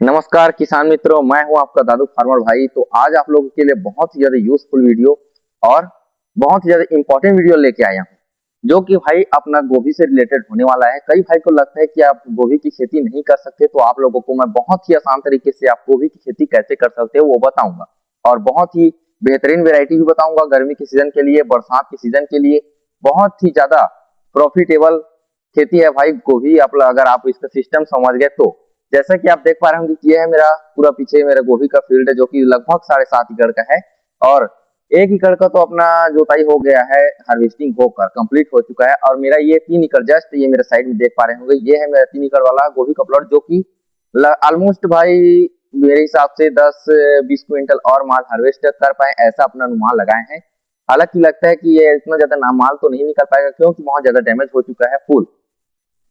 नमस्कार किसान मित्रों, मैं हूं आपका दादू फार्मर भाई। तो आज आप लोगों के लिए बहुत ही ज्यादा यूजफुल वीडियो और बहुत ही ज्यादा इंपॉर्टेंट वीडियो लेके आया हूं, जो कि भाई अपना गोभी से रिलेटेड होने वाला है। कई भाई को लगता है कि आप गोभी की खेती नहीं कर सकते, तो आप लोगों को मैं बहुत ही आसान तरीके से आप गोभी की खेती कैसे कर सकते हो वो बताऊंगा। और बहुत ही बेहतरीन वेरायटी भी बताऊंगा गर्मी के सीजन के लिए, बरसात के सीजन के लिए। बहुत ही ज्यादा प्रॉफिटेबल खेती है भाई गोभी। आप अगर आप इसका सिस्टम समझ गए तो जैसा कि आप देख पा रहे होंगे कि ये है मेरा पूरा पीछे मेरा गोभी का फील्ड है, जो कि लगभग 7.5 एकड़ का है। और 1 एकड़ का तो अपना जोताई हो गया है, हार्वेस्टिंग होकर कंप्लीट हो चुका है। और मेरा ये 3 एकड़ जस्ट ये मेरे साइड में देख पा रहे होंगे, ये है मेरा 3 एकड़ वाला गोभी का प्लॉट, जो कि ऑलमोस्ट भाई मेरे हिसाब से 10-20 क्विंटल और माल हार्वेस्ट कर पाए, ऐसा अपना अनुमान लगाए हैं। हालांकि लगता है कि ये इतना ज्यादा माल तो नहीं निकल पाएगा, क्योंकि बहुत ज्यादा डैमेज हो चुका है फूल।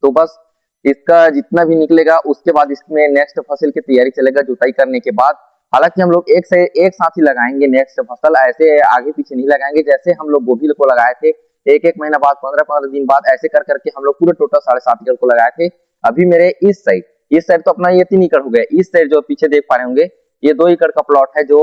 तो बस इसका जितना भी निकलेगा उसके बाद इसमें नेक्स्ट फसल की तैयारी चलेगा जुताई करने के बाद। हालांकि हम लोग एक से एक साथ ही लगाएंगे नेक्स्ट फसल, ऐसे आगे पीछे नहीं लगाएंगे। जैसे हम लोग गोभी को लगाए थे एक एक महीना बाद, 15-15 दिन बाद, ऐसे कर करके हम लोग पूरे टोटल 7.5 एकड़ को लगाए थे। अभी मेरे इस साइड तो अपना ये 3 एकड़ हो गया। इस साइड जो पीछे देख पा रहे होंगे, ये 2 एकड़ का प्लॉट है, जो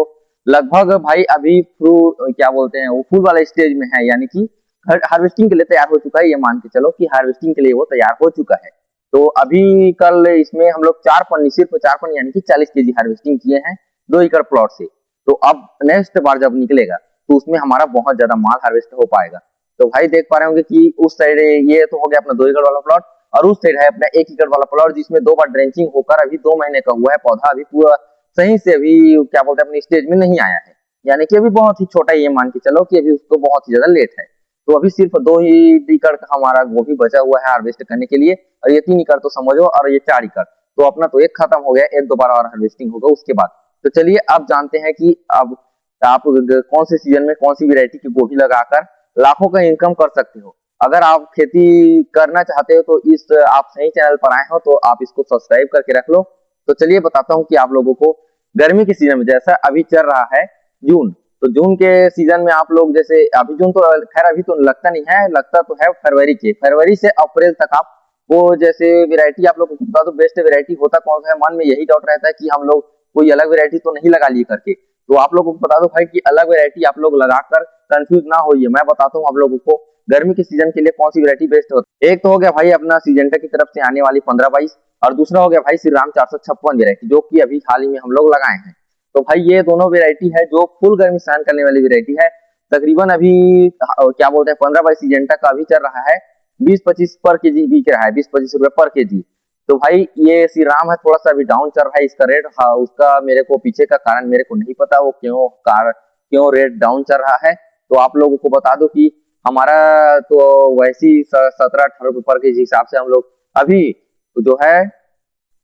लगभग भाई अभी फ्रूट क्या बोलते हैं वो फूल वाला स्टेज में है, यानी कि हार्वेस्टिंग के लिए तैयार हो चुका है। ये मान के चलो कि हार्वेस्टिंग के लिए वो तैयार हो चुका है। तो अभी कल इसमें हम लोग 4 पन्नी, सिर्फ 4 पन्नी यानी कि 40 kg हार्वेस्टिंग किए हैं 2 एकड़ प्लॉट से। तो अब नेक्स्ट बार जब निकलेगा तो उसमें हमारा बहुत ज्यादा माल हार्वेस्ट हो पाएगा। तो भाई देख पा रहे होंगे कि उस साइड ये तो हो गया अपना 2 एकड़ वाला प्लॉट, और उस साइड है अपना 1 एकड़ वाला प्लॉट, जिसमें 2 बार ड्रेंचिंग होकर अभी 2 महीने का हुआ है पौधा। अभी पूरा सही से अभी क्या बोलते हैं अपनी स्टेज में नहीं आया है, यानी कि अभी बहुत ही छोटा, ये मान के चलो कि अभी उसको बहुत ही ज्यादा लेट है। तो अभी सिर्फ 2 ही एकड़ का हमारा गोभी बचा हुआ है हार्वेस्ट करने के लिए। और ये 3 एकड़ तो समझो, और ये 4 एकड़, तो अपना तो एक खत्म हो गया, एक दोबारा और हार्वेस्टिंग होगा उसके बाद। तो चलिए अब जानते हैं कि अब आप कौन से सीजन में कौन सी वेरायटी की गोभी लगाकर लाखों का इनकम कर सकते हो। अगर आप खेती करना चाहते हो तो इस आप सही चैनल पर आए हो, तो आप इसको सब्सक्राइब करके रख लो। तो चलिए बताता हूँ कि आप लोगों को गर्मी के सीजन में, जैसा अभी चल रहा है जून, तो जून के सीजन में आप लोग जैसे अभी जून तो खैर अभी तो लगता नहीं है, लगता तो है फरवरी से अप्रैल तक आप वो जैसे वेरायटी आप लोग को बता दो बेस्ट वेरायटी होता कौन सा है। मन में यही डाउट रहता है कि हम लोग कोई अलग वेरायटी तो नहीं लगा लिए करके। तो आप लोगों को बता दो भाई कि अलग वेरायटी आप लोग लगाकर कंफ्यूज ना होइए। मैं बताता हूँ आप लोगों को गर्मी के सीजन के लिए कौन सी वेरायटी बेस्ट होती है। एक तो हो गया भाई अपना सीजेंटा की तरफ से आने वाली 15-22, और दूसरा हो गया भाई श्री राम 456 वेरायटी, जो कि अभी हाल ही में हम लोग लगाए हैं। तो भाई ये दोनों वेरायटी है जो फुल गर्मी सहन करने वाली वेरायटी है। तकरीबन अभी क्या बोलते हैं 15-22 सीजेंटा का अभी चल रहा है 20-25 पर केजी बिक रहा है, 20-25 रुपए पर केजी। तो भाई ये श्री राम है, थोड़ा सा अभी डाउन चल रहा है इसका रेट। हाँ, उसका मेरे को पीछे का कारण मेरे को नहीं पता, वो क्यों रेट डाउन चल रहा है। तो आप लोगों को बता दो कि हमारा तो वैसी 17-18 रुपए पर केजी हिसाब से हम लोग अभी जो है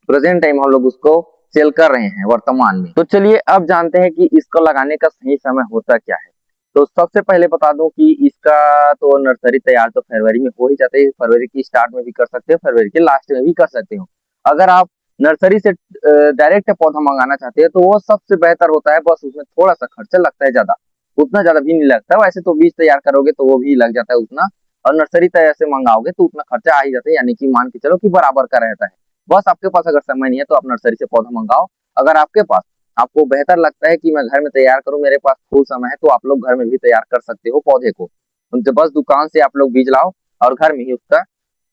प्रेजेंट टाइम हम लोग उसको सेल कर रहे हैं वर्तमान में। तो चलिए अब जानते हैं कि इसको लगाने का सही समय होता क्या है। तो सबसे पहले बता दूं कि इसका तो नर्सरी तैयार तो फरवरी में हो ही जाता है। फरवरी की स्टार्ट में भी कर सकते हो, फरवरी के लास्ट में भी कर सकते हो। अगर आप नर्सरी से डायरेक्ट पौधा मंगाना चाहते हैं तो वो सबसे बेहतर होता है। बस उसमें थोड़ा सा खर्चा लगता है ज्यादा, उतना ज्यादा भी नहीं लगता। वैसे तो बीज तैयार करोगे तो वो भी लग जाता है उतना, और नर्सरी तैयार से मंगाओगे तो उतना खर्चा आ ही जाता है, यानी कि मान के चलो कि बराबर का रहता है। बस आपके पास अगर समय नहीं है तो आप नर्सरी से पौधा मंगाओ। अगर आपके पास आपको बेहतर लगता है कि मैं घर में तैयार करूं, मेरे पास फुल समय है, तो आप लोग घर में भी तैयार कर सकते हो पौधे को। उनसे बस दुकान से आप लोग बीज लाओ और घर में ही उसका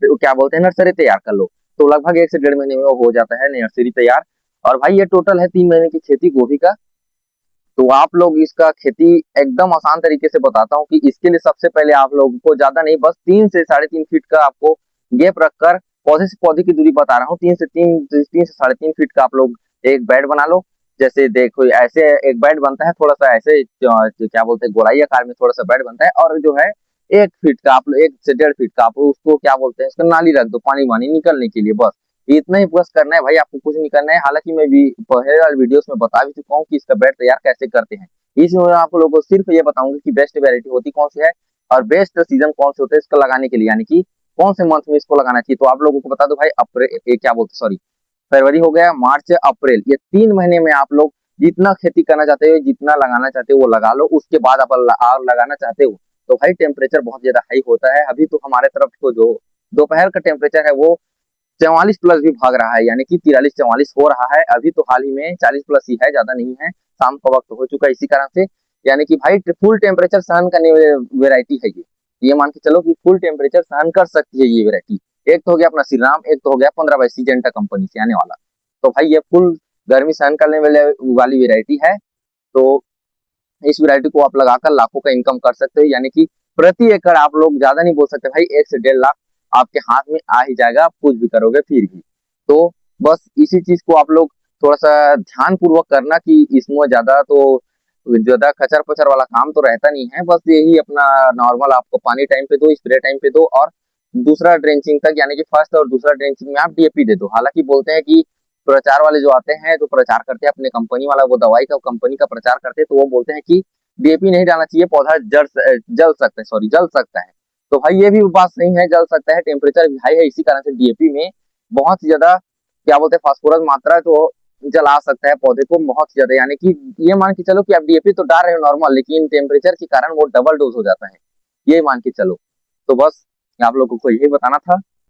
क्या बोलते हैं नर्सरी तैयार कर लो। तो लगभग 1 से 1.5 महीने में वो हो जाता है नर्सरी तैयार। और भाई ये टोटल है 3 महीने की खेती गोभी का। तो आप लोग इसका खेती एकदम आसान तरीके से बताता हूँ कि इसके लिए सबसे पहले आप लोगों को ज्यादा नहीं, बस 3 से 3.5 फीट का आपको गैप रखकर पौधे से पौधे की दूरी बता रहा हूँ, 3 से 3.5 फीट का आप लोग एक बेड बना लो। जैसे देखो ऐसे एक बेड बनता है, थोड़ा सा ऐसे क्या बोलते हैं गोलाई आकार में थोड़ा सा बेड बनता है। और जो है 1 फीट का आप लोग, 1 से 1.5 फीट का आप उसको क्या बोलते हैं उसका नाली रख दो पानी वानी निकलने के लिए। बस इतना ही बस करना है भाई, आपको कुछ नहीं करना है। हालांकि मैं भी पहले वाले वीडियोस में बता भी चुका हूँ कि इसका बेड तैयार कैसे करते हैं। इसमें मैं आप लोगों को सिर्फ ये बताऊंगा कि बेस्ट वेरायटी होती कौन सी है और बेस्ट सीजन कौन से होते हैं इसको लगाने के लिए, यानी कि कौन से मंथ में इसको लगाना चाहिए। तो आप लोगों को बता दो भाई, अप्रैल क्या बोलते सॉरी फरवरी हो गया, मार्च, अप्रैल, ये 3 महीने में आप लोग जितना खेती करना चाहते हो, जितना लगाना चाहते हो वो लगा लो। उसके बाद आप लगाना चाहते हो तो भाई टेम्परेचर बहुत ज्यादा हाई होता है। अभी तो हमारे तरफ तो जो दोपहर का टेम्परेचर है वो 44 प्लस भी भाग रहा है, यानी कि 43-44 हो रहा है। अभी तो हाल ही में 40 प्लस ही है, ज्यादा नहीं है, शाम का वक्त हो चुका है, इसी कारण से यानी कि भाई फुल टेम्परेचर सहन करने वाली वेराइटी है ये मान के चलो कि फुल टेम्परेचर सहन कर सकती है ये वेराइटी। एक तो हो गया अपना श्री राम, एक तो हो गया 15 बाई सीजेंटा कंपनी से आने वाला। तो भाई ये फुल गर्मी सहन करने वाली वेराइटी है। तो इस वैरायटी को आप लगाकर लाखों का इनकम कर सकते हो, यानी कि प्रति एकड़ आप लोग ज्यादा नहीं बोल सकते भाई, 1 से 1.5 लाख आपके हाथ में आ ही जाएगा, आप कुछ भी करोगे फिर भी। तो बस इसी चीज को आप लोग थोड़ा सा ध्यान पूर्वक करना कि इसमें ज्यादा खचर पचर वाला काम तो रहता नहीं है। बस यही अपना नॉर्मल आपको पानी टाइम पे दो, स्प्रे टाइम पे दो, और दूसरा ड्रेंचिंग तक, यानी कि फर्स्ट और दूसरा ड्रेंचिंग में आप डीएपी दे दो। हालांकि बोलते हैं कि प्रचार वाले जो आते हैं, जो प्रचार करते हैं अपने कंपनी वाला, वो दवाई का कंपनी का प्रचार करते हैं, तो वो बोलते हैं कि डीएपी नहीं डालना चाहिए, पौधा जल सकता है, सॉरी जल सकता है। तो भाई ये भी बात सही है, जल सकता है, टेम्परेचर भी हाई है, इसी कारण से डीएपी में बहुत ही ज्यादा क्या बोलते हैं फास्फोरस मात्रा तो जला सकता है पौधे को बहुत ज्यादा। यानी कि ये मान के चलो कि आप डीएपी तो डाल रहे हो नॉर्मल, लेकिन टेम्परेचर के कारण वो डबल डोज हो जाता है, ये मान के चलो। तो बस आप लोगों को यही बताना था।